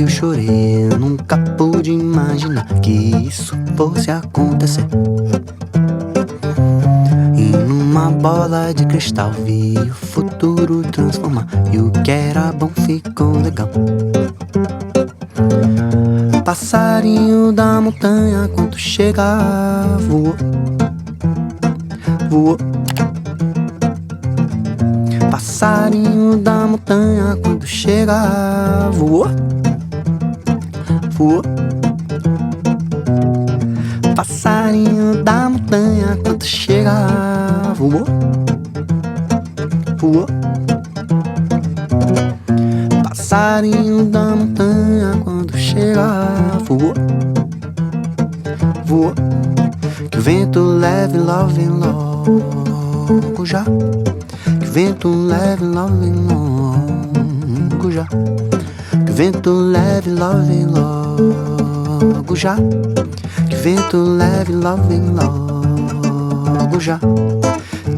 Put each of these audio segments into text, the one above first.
sorriu, chorei. Eu nunca pude imaginar que isso fosse acontecer. E numa bola de cristal vi o futuro transformar. E o que era bom ficou legal. Passarinho da montanha, quando chega, voou, voou. Passarinho da montanha, quando chega, voou, voou. Passarinho da montanha, quando chega, voou, voou. Passarinho da montanha, quando chega, voou, voou. Que o vento leve, love, logo já. Que o vento leve, love, logo já. Que o vento leve, love, logo já. Que o vento leve, love, logo já.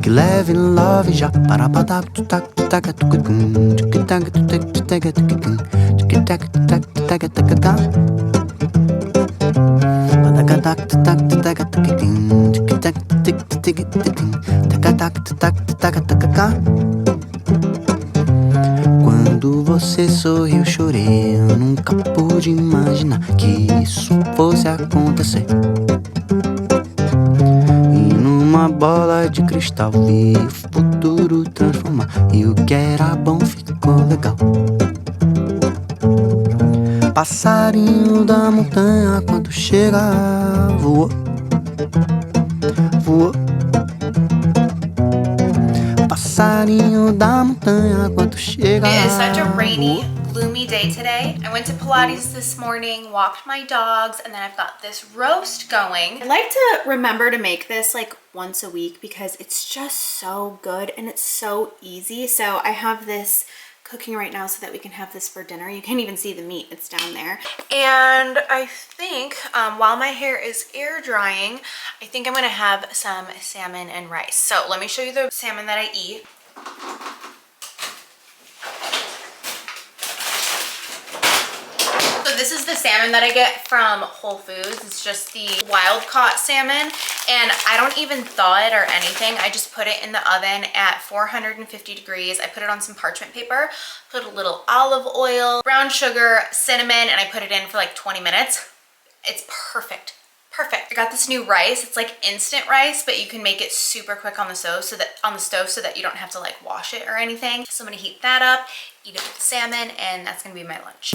Que leve, love já. Para patar, tutac, tutac, tucutum. Tic-tac, tutac, tutac, tucutum. Tic-tac, tutac, tutac, tucutum. Patacatac, tutac, tutac, tucutum. Tic-tac, tic, tic, tic, tacatac, tutac, tutac, tucutum. Quando você sorriu, chorei. Eu nunca pude imaginar que isso fosse acontecer. E numa bola de cristal vi o futuro transformar. E o que era bom ficou legal. Passarinho da montanha, quando chega, voou, voou. Passarinho da montanha, quando chega. It is such a rainy, gloomy day today. I went to Pilates this morning, walked my dogs, and then I've got this roast going. I like to remember to make this like once a week because it's just so good and it's so easy. So I have this cooking right now so that we can have this for dinner. You can't even see the meat, it's down there. And I think while my hair is air drying, I think I'm gonna have some salmon and rice. So let me show you the salmon that I eat. So this is the salmon that I get from Whole Foods. It's just the wild caught salmon, and I don't even thaw it or anything. I just put it in the oven at 450 degrees. I put it on some parchment paper, put a little olive oil, brown sugar, cinnamon, and I put it in for like 20 minutes. It's perfect. Perfect. I got this new rice. It's like instant rice, but you can make it super quick on the stove so that you don't have to like wash it or anything. So I'm gonna heat that up, eat it with the salmon, and that's gonna be my lunch.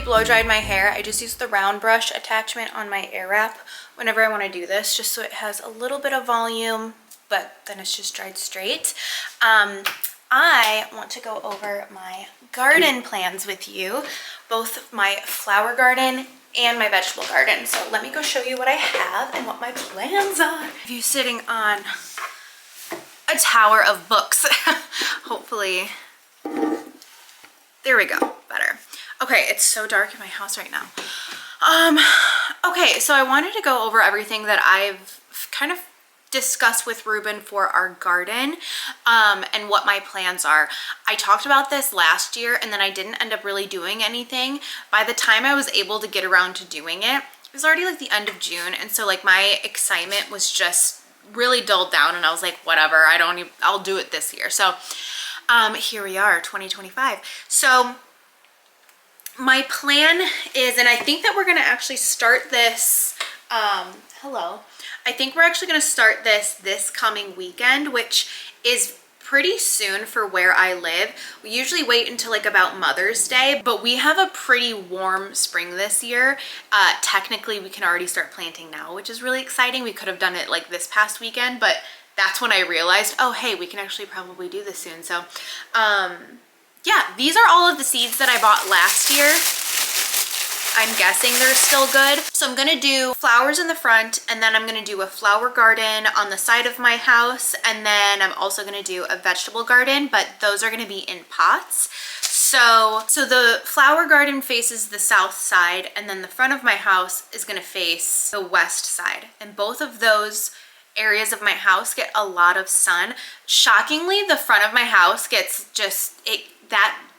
blow dried my hair, I just used the round brush attachment on my air wrap whenever I want to do this, just so it has a little bit of volume, but then it's just dried straight. I I want to go over my garden plans with you, both my flower garden and my vegetable garden. So let me go show you what I have and what my plans are. You sitting on a tower of books. Hopefully, there we go, better. Okay, it's so dark in my house right now. Okay, so I wanted to go over everything that I've kind of discussed with Ruben for our garden, and what my plans are. I talked about this last year and then I didn't end up really doing anything. By the time I was able to get around to doing it, it was already like the end of June, and so like my excitement was just really dulled down, and I was like, whatever, I'll do it this year. So here we are, 2025. So my plan is, and I think that we're gonna actually start this, hello. I think we're actually gonna start this coming weekend, which is pretty soon for where I live. We usually wait until like about Mother's Day, but we have a pretty warm spring this year. Technically, we can already start planting now, which is really exciting. We could have done it like this past weekend, but that's when I realized, oh, hey, we can actually probably do this soon. So, yeah, these are all of the seeds that I bought last year. I'm guessing they're still good. So I'm gonna do flowers in the front, and then I'm gonna do a flower garden on the side of my house, and then I'm also gonna do a vegetable garden, but those are gonna be in pots. So the flower garden faces the south side, and then the front of my house is gonna face the west side. And both of those areas of my house get a lot of sun. Shockingly, the front of my house gets just,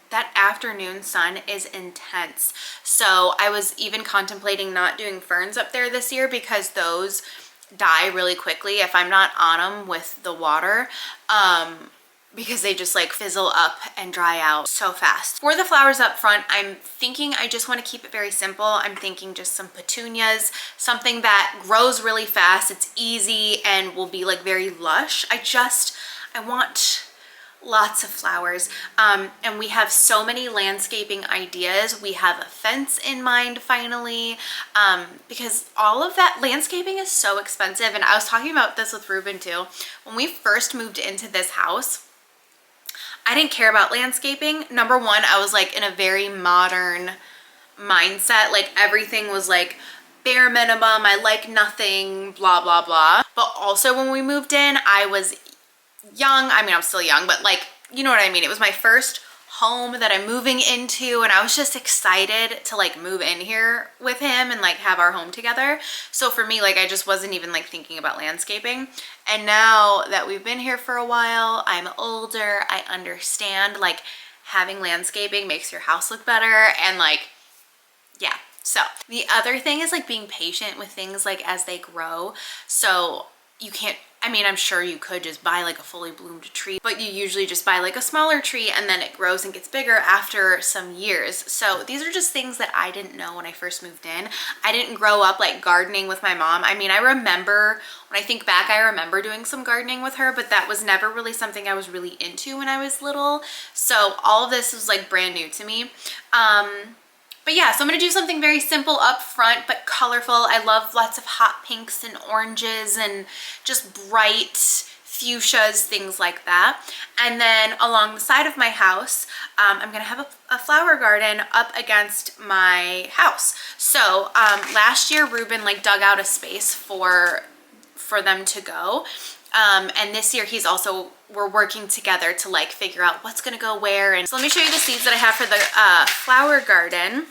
that afternoon sun is intense. So I was even contemplating not doing ferns up there this year because those die really quickly if I'm not on them with the water, because they just like fizzle up and dry out so fast. For the flowers up front, I'm thinking I just want to keep it very simple. I'm thinking just some petunias, something that grows really fast, it's easy, and will be like very lush. I want lots of flowers, and we have so many landscaping ideas. We have a fence in mind finally, because all of that landscaping is so expensive. And I was talking about this with Ruben too. When we first moved into this house, I didn't care about landscaping. Number one, I was like in a very modern mindset, like everything was like bare minimum, I like nothing, blah blah blah. But also when we moved in, I was young. I mean, I'm still young, but like, you know what I mean? It was my first home that I'm moving into, and I was just excited to like move in here with him and like have our home together. So for me, like I just wasn't even like thinking about landscaping. And now that we've been here for a while, I'm older, I understand like having landscaping makes your house look better, and like, yeah. So the other thing is like being patient with things like as they grow. So you can't, I mean, I'm sure you could just buy like a fully bloomed tree, but you usually just buy like a smaller tree and then it grows and gets bigger after some years. So these are just things that I didn't know when I first moved in. I didn't grow up like gardening with my mom. I mean, I remember, when I think back, I remember doing some gardening with her, but that was never really something I was really into when I was little. So all of this was like brand new to me. But yeah, so I'm gonna do something very simple up front, but colorful. I love lots of hot pinks and oranges and just bright fuchsias, things like that. And then along the side of my house, I'm gonna have a flower garden up against my house. So last year, Ruben like dug out a space for them to go. And this year we're working together to like figure out what's gonna go where. And so let me show you the seeds that I have for the flower garden.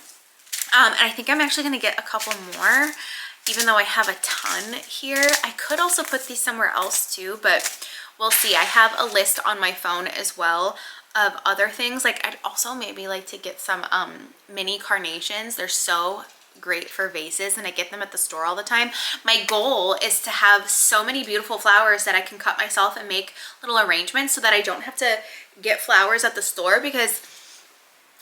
And I think I'm actually gonna get a couple more, even though I have a ton here. I could also put these somewhere else too, but we'll see. I have a list on my phone as well of other things. Like I'd also maybe like to get some mini carnations. They're so great for vases, and I get them at the store all the time. My goal is to have so many beautiful flowers that I can cut myself and make little arrangements so that I don't have to get flowers at the store, because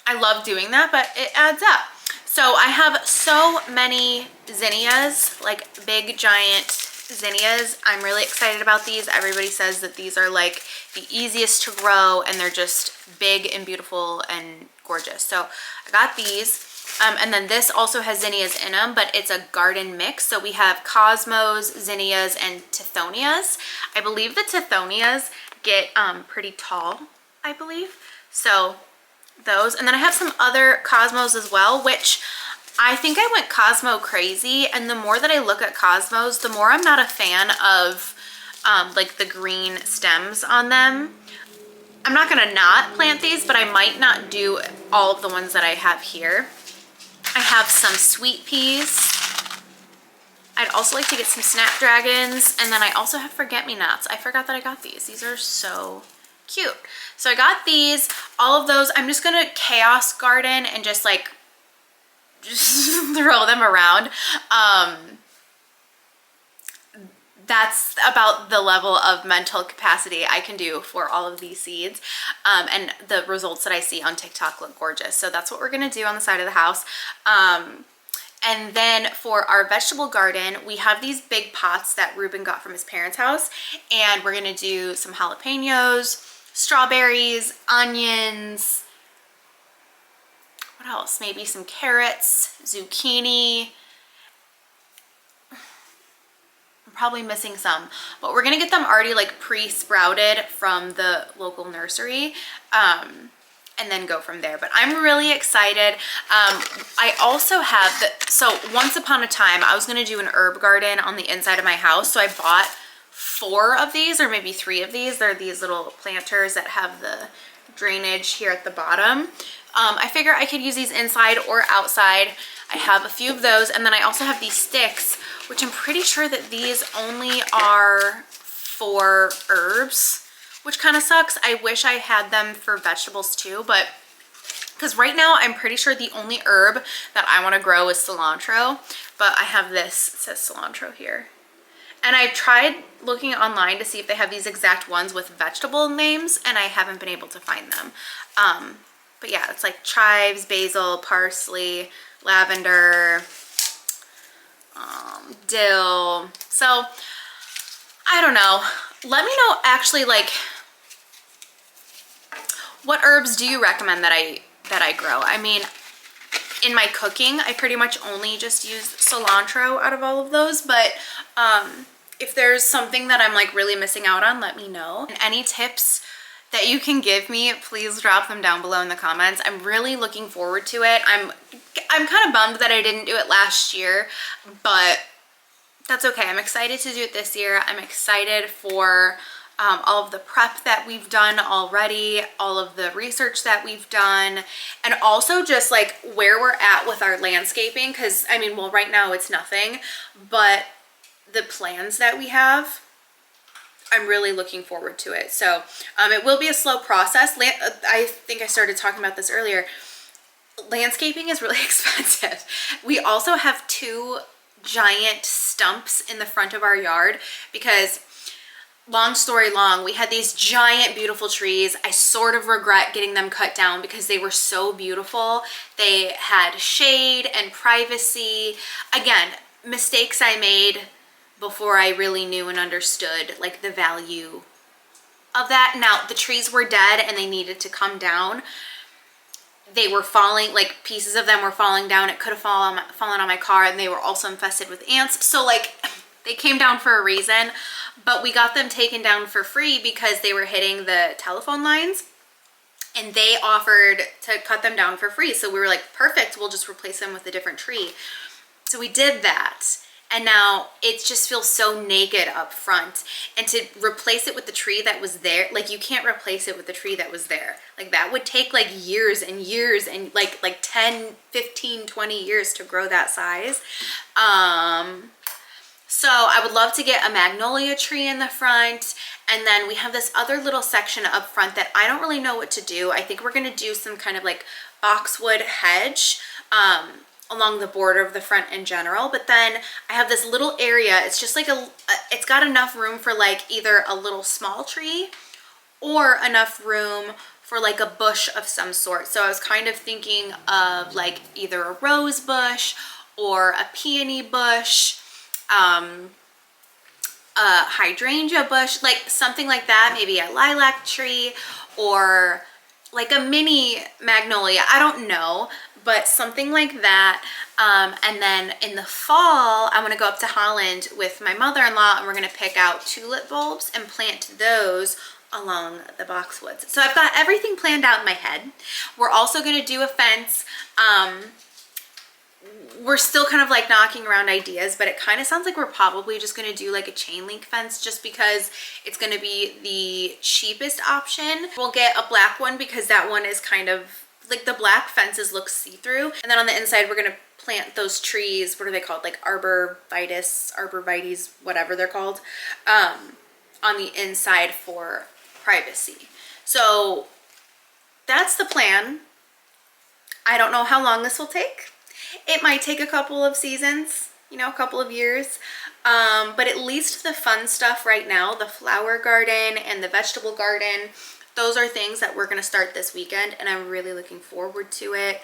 I love doing that, but it adds up. So I have so many zinnias, like big giant zinnias. I'm really excited about these. Everybody says that these are like the easiest to grow, and they're just big and beautiful and gorgeous. So I got these. And then this also has zinnias in them, but it's a garden mix. So we have cosmos, zinnias, and tithonias. I believe the tithonias get pretty tall. I believe. So those, and then I have some other Cosmos as well, which I think I went Cosmo crazy, and the more that I look at Cosmos, the more I'm not a fan of like the green stems on them. I'm not gonna not plant these, but I might not do all of the ones that I have here. I have some sweet peas. I'd also like to get some snapdragons, and then I also have forget-me-nots. I forgot that I got these. These are so cute. So I got these, all of those. I'm just gonna chaos garden and just like throw them around. That's about the level of mental capacity I can do for all of these seeds. And the results that I see on TikTok look gorgeous. So that's what we're gonna do on the side of the house. And then for our vegetable garden, we have these big pots that Ruben got from his parents' house. And we're gonna do some jalapenos, strawberries, onions, what else? Maybe some carrots, zucchini. I'm probably missing some, but we're gonna get them already like pre-sprouted from the local nursery. And then go from there. But I'm really excited. I also have, so once upon a time, I was gonna do an herb garden on the inside of my house. So I bought 4 of these, or maybe 3 of these. They're these little planters that have the drainage here at the bottom. I figure I could use these inside or outside. I have a few of those. And then I also have these sticks, which I'm pretty sure that these only are for herbs, which kind of sucks. I wish I had them for vegetables too, but because right now I'm pretty sure the only herb that I want to grow is cilantro, but I have this, it says cilantro here. And I've tried looking online to see if they have these exact ones with vegetable names, and I haven't been able to find them. But yeah, it's like chives, basil, parsley, lavender, dill. So I don't know. Let me know actually, like, what herbs do you recommend that I grow? I mean, in my cooking, I pretty much only just use cilantro out of all of those, but if there's something that I'm like really missing out on, let me know. And any tips that you can give me, please drop them down below in the comments. I'm really looking forward to it. I'm kind of bummed that I didn't do it last year, but that's okay. I'm excited to do it this year. I'm excited for all of the prep that we've done already, all of the research that we've done, and also just like where we're at with our landscaping. Because I mean, well, right now it's nothing, but the plans that we have, I'm really looking forward to it. So it will be a slow process. I think I started talking about this earlier. Landscaping is really expensive. We also have 2 giant stumps in the front of our yard because, long story long, we had these giant beautiful trees. I sort of regret getting them cut down because they were so beautiful. They had shade and privacy. Again, mistakes I made before I really knew and understood like the value of that. Now the trees were dead and they needed to come down. They were falling, like pieces of them were falling down. It could have fallen on my car, and they were also infested with ants. So like they came down for a reason, but we got them taken down for free because they were hitting the telephone lines, and they offered to cut them down for free. So we were like, perfect, we'll just replace them with a different tree. So we did that. And now it just feels so naked up front. And to replace it with the tree that was there, like you can't replace it with the tree that was there. Like that would take like years and years and like 10, 15, 20 years to grow that size. So I would love to get a magnolia tree in the front. And then we have this other little section up front that I don't really know what to do. I think we're gonna do some kind of like boxwood hedge along the border of the front in general. But then I have this little area. It's just like it's got enough room for like either a little small tree or enough room for like a bush of some sort. So I was kind of thinking of like either a rose bush or a peony bush, a hydrangea bush, like something like that, maybe a lilac tree or like a mini magnolia. I don't know, but something like that. And then in the fall, I want to go up to Holland with my mother-in-law, and we're going to pick out tulip bulbs and plant those along the boxwoods. So I've got everything planned out in my head. We're also going to do a fence. We're still kind of like knocking around ideas, but it kind of sounds like we're probably just going to do like a chain link fence just because it's going to be the cheapest option. We'll get a black one because that one is kind of like the black fences look see-through. And then on the inside, we're going to plant those trees. What are they called? Like arborvitaes, whatever they're called, on the inside for privacy. So that's the plan. I don't know how long this will take. It might take a couple of seasons, you know, a couple of years. But at least the fun stuff right now, the flower garden and the vegetable garden, those are things that we're going to start this weekend, and I'm really looking forward to it.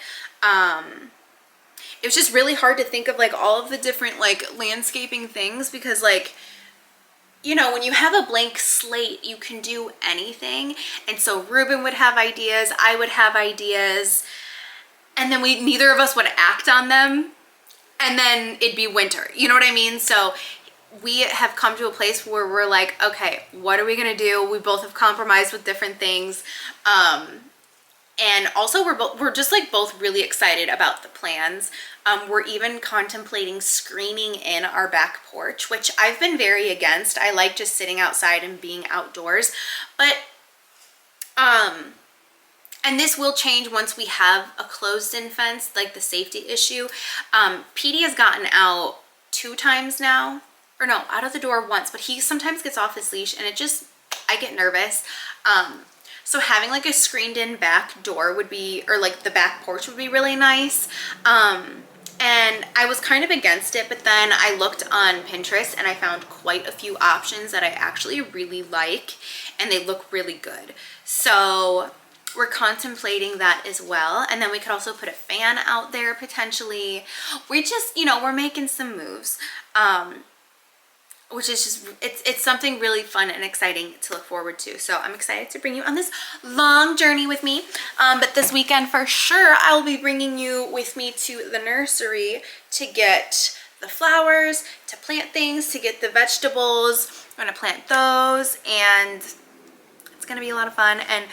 It was just really hard to think of like all of the different like landscaping things because like, you know, when you have a blank slate, you can do anything. And so Ruben would have ideas, I would have ideas, and then neither of us would act on them, and then it'd be winter. You know what I mean? So we have come to a place where we're like, okay, what are we gonna do? We both have compromised with different things. And also we're just like both really excited about the plans. We're even contemplating screening in our back porch, which I've been very against. I like just sitting outside and being outdoors, but and this will change once we have a closed-in fence, like the safety issue. Petey has gotten out 2 times now, or no, out of the door once, but he sometimes gets off his leash and I get nervous. So having like a screened-in back door would be, or like the back porch would be really nice. And I was kind of against it, but then I looked on Pinterest and I found quite a few options that I actually really like, and they look really good. So we're contemplating that as well. And then we could also put a fan out there potentially. We just, you know, we're making some moves, which is just, it's something really fun and exciting to look forward to. So I'm excited to bring you on this long journey with me. But this weekend for sure, I will be bringing you with me to the nursery to get the flowers, to plant things, to get the vegetables. I'm gonna plant those, and it's gonna be a lot of fun. And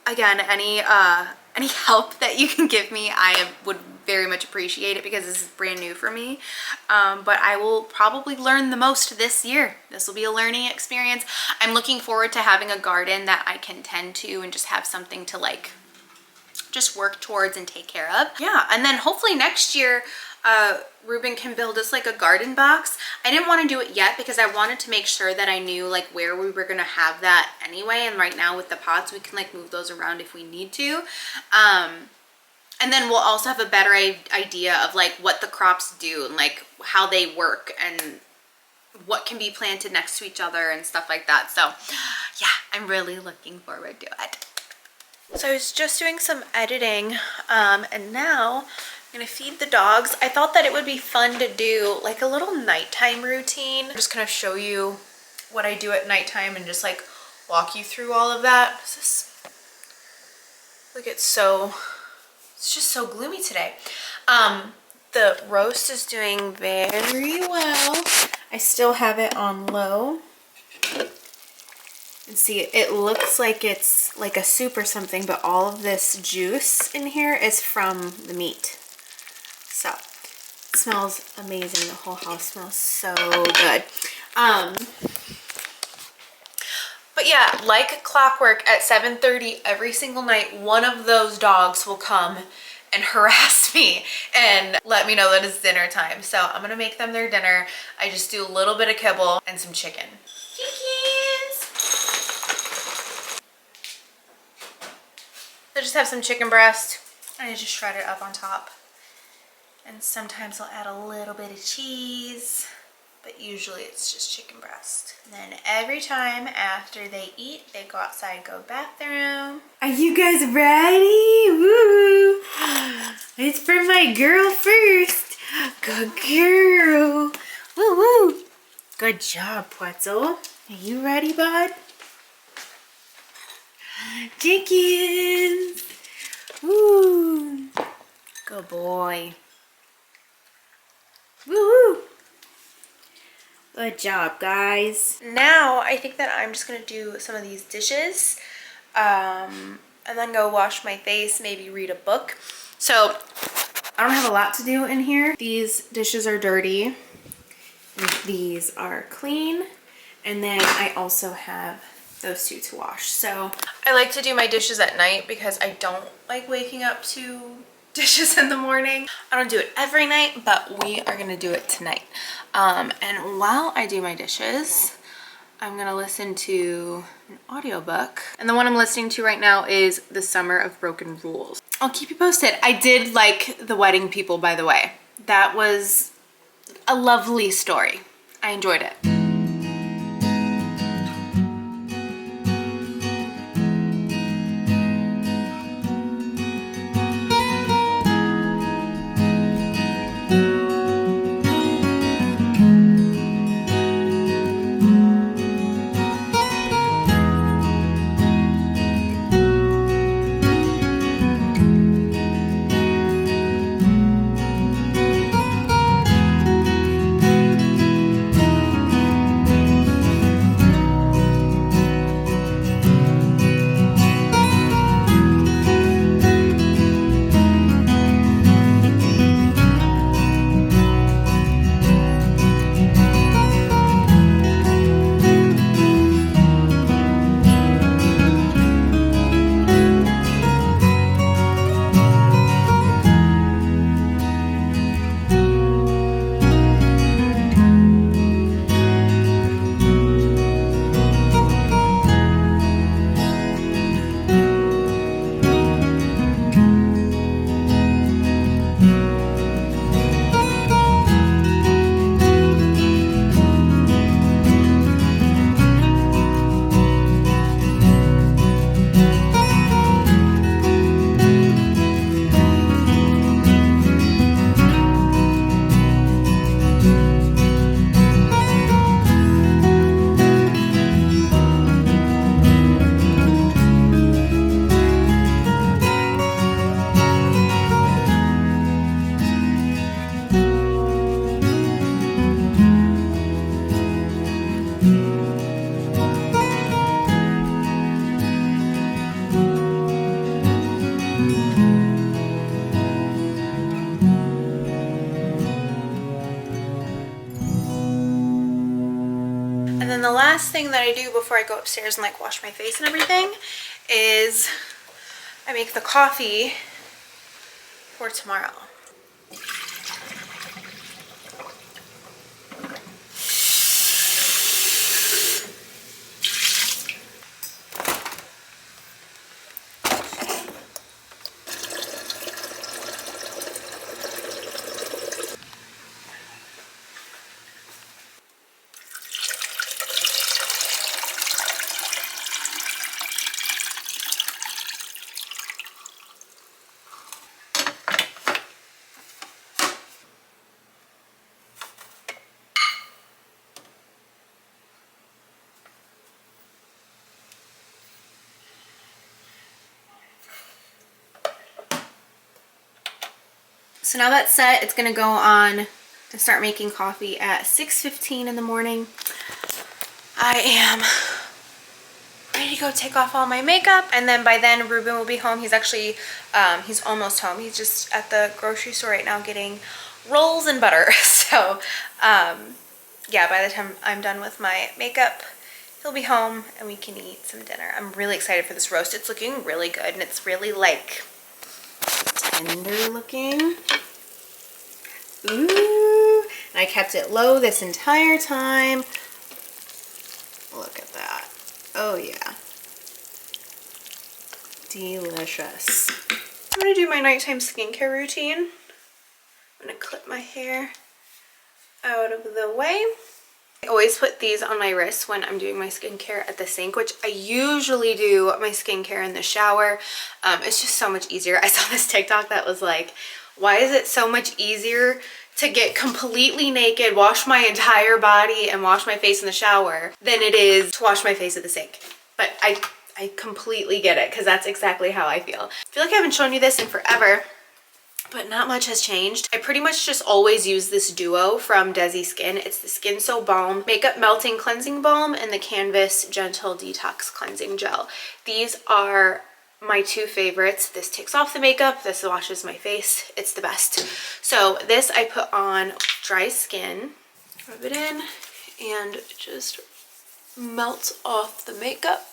again, any help that you can give me, I would very much appreciate it because this is brand new for me. But I will probably learn the most this year. This will be a learning experience. I'm looking forward to having a garden that I can tend to and just have something to like just work towards and take care of. Yeah, and then hopefully next year Ruben can build us like a garden box. I didn't want to do it yet because I wanted to make sure that I knew like where we were gonna have that anyway, and right now with the pots we can like move those around if we need to. And then we'll also have a better idea of like what the crops do and like how they work and what can be planted next to each other and stuff like that. So yeah, I'm really looking forward to it. So I was just doing some editing, and now I'm gonna feed the dogs. I thought that it would be fun to do like a little nighttime routine. Just kind of show you what I do at nighttime and just like walk you through all of that. Look, it's just so gloomy today. The roast is doing very well. I still have it on low. And see, it looks like it's like a soup or something, but all of this juice in here is from the meat. So it smells amazing. The whole house smells so good. But yeah, like clockwork at 7:30 every single night, one of those dogs will come and harass me and let me know that it's dinner time. So I'm gonna make them their dinner. I just do a little bit of kibble and some chicken. Chickens! So just have some chicken breast, and I just shred it up on top. And sometimes I'll add a little bit of cheese, but usually it's just chicken breast. And then every time after they eat, they go outside, go bathroom. Are you guys ready? Woo! It's for my girl first. Good girl. Woo woo. Good job, Puetzel. Are you ready, bud? Chickens. Woo. Good boy. Woo-hoo! Good job, guys. Now, I think that I'm just gonna do some of these dishes, and then go wash my face, maybe read a book. So, I don't have a lot to do in here. These dishes are dirty, and these are clean, and then I also have those two to wash. So, I like to do my dishes at night because I don't like waking up to dishes in the morning. I don't do it every night, but we are gonna do it tonight. And while I do my dishes, I'm gonna listen to an audiobook. And the one I'm listening to right now is The Summer of Broken Rules. I'll keep you posted. I did like The Wedding People, by the way. That was a lovely story. I enjoyed it. And then the last thing that I do before I go upstairs and like wash my face and everything is I make the coffee for tomorrow. So now that's set, it's gonna go on and start making coffee at 6:15 in the morning. I am ready to go take off all my makeup, and then by then Ruben will be home. He's actually, he's almost home. He's just at the grocery store right now getting rolls and butter. So, yeah, by the time I'm done with my makeup, he'll be home and we can eat some dinner. I'm really excited for this roast. It's looking really good, and it's really like tender looking. Ooh, and I kept it low this entire time. Look at that. Oh yeah. Delicious. I'm gonna do my nighttime skincare routine. I'm gonna clip my hair out of the way. I always put these on my wrists when I'm doing my skincare at the sink, which I usually do my skincare in the shower. It's just so much easier. I saw this TikTok that was like, why is it so much easier to get completely naked, wash my entire body, and wash my face in the shower than it is to wash my face at the sink? But I completely get it, because that's exactly how I feel. I feel like I haven't shown you this in forever. but not much has changed. I pretty much just always use this duo from Desi Skin. It's the Skin So Balm Makeup Melting Cleansing Balm and the Canvas Gentle Detox Cleansing Gel. These are my two favorites. This takes off the makeup, this washes my face. It's the best. So this I put on dry skin, rub it in, and it just melts off the makeup.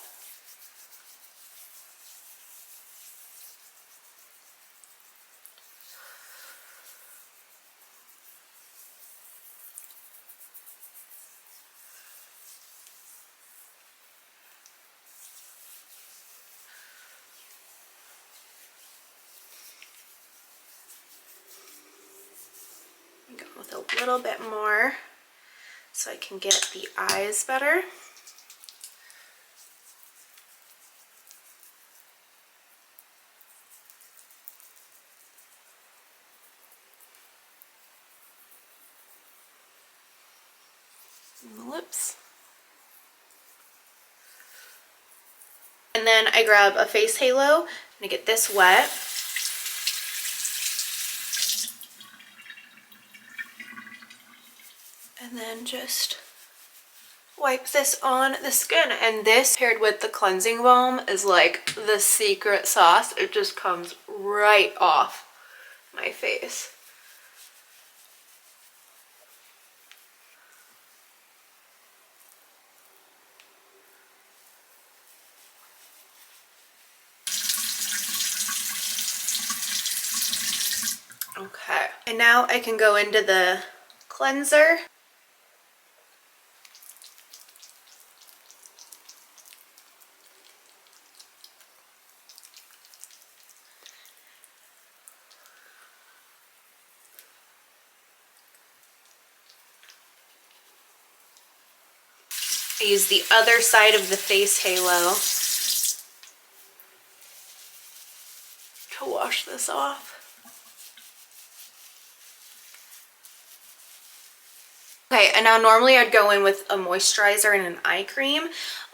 Go with a little bit more so I can get the eyes better. And the lips. And then I grab a face halo. I'm gonna get this wet. And then just wipe this on the skin. And this paired with the cleansing balm is like the secret sauce. It just comes right off my face. Okay, and now I can go into the cleanser. I use the other side of the face halo to wash this off. Okay, and now normally I'd go in with a moisturizer and an eye cream.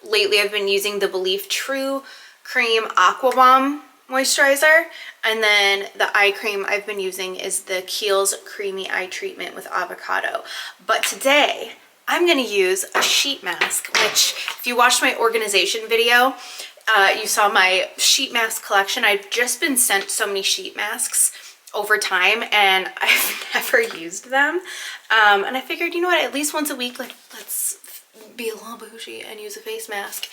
Lately I've been using the Belief True Cream Aqua Bomb moisturizer, and then the eye cream I've been using is the Kiehl's Creamy Eye Treatment with Avocado. But today I'm gonna use a sheet mask, which if you watched my organization video, you saw my sheet mask collection. I've just been sent so many sheet masks over time and I've never used them. And I figured, you know what, at least once a week, like, let's be a little bougie and use a face mask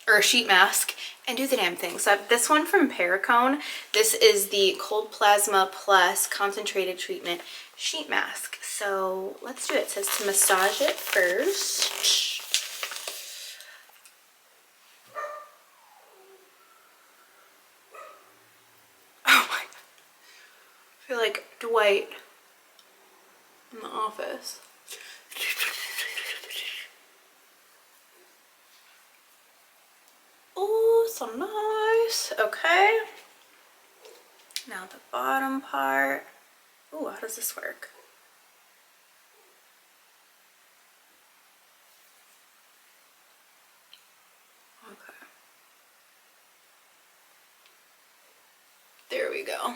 or a sheet mask and do the damn thing. So I have this one from Perricone. This is the Cold Plasma Plus Concentrated Treatment Sheet Mask. So let's do it. It says to massage it first. Oh my, I feel like Dwight in The Office. Oh, so nice. Okay. Now the bottom part. Oh, how does this work? Okay. There we go.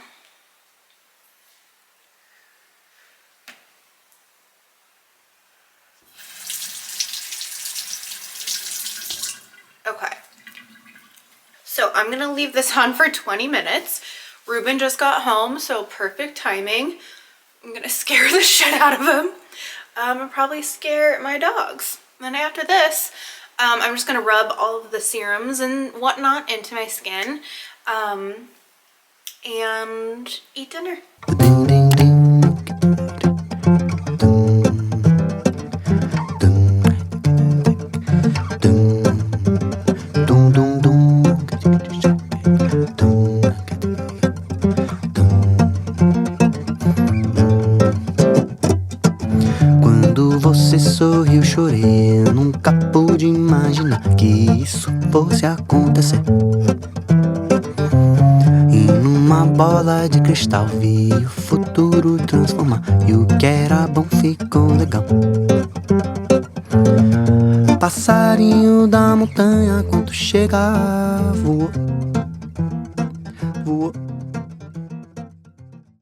Okay. So I'm gonna leave this on for 20 minutes. Ruben just got home, so perfect timing. I'm gonna scare the shit out of him. And probably scare my dogs. And then after this, I'm just gonna rub all of the serums and whatnot into my skin and eat dinner. Ding, ding, ding. Dum, dum, dum. Quando você sorriu, chorei. Eu nunca pude imaginar que isso fosse acontecer. E numa bola de cristal vi o futuro transformar. E o que era bom ficou legal. Passarinho da montanha, quando chegar, voou, voou.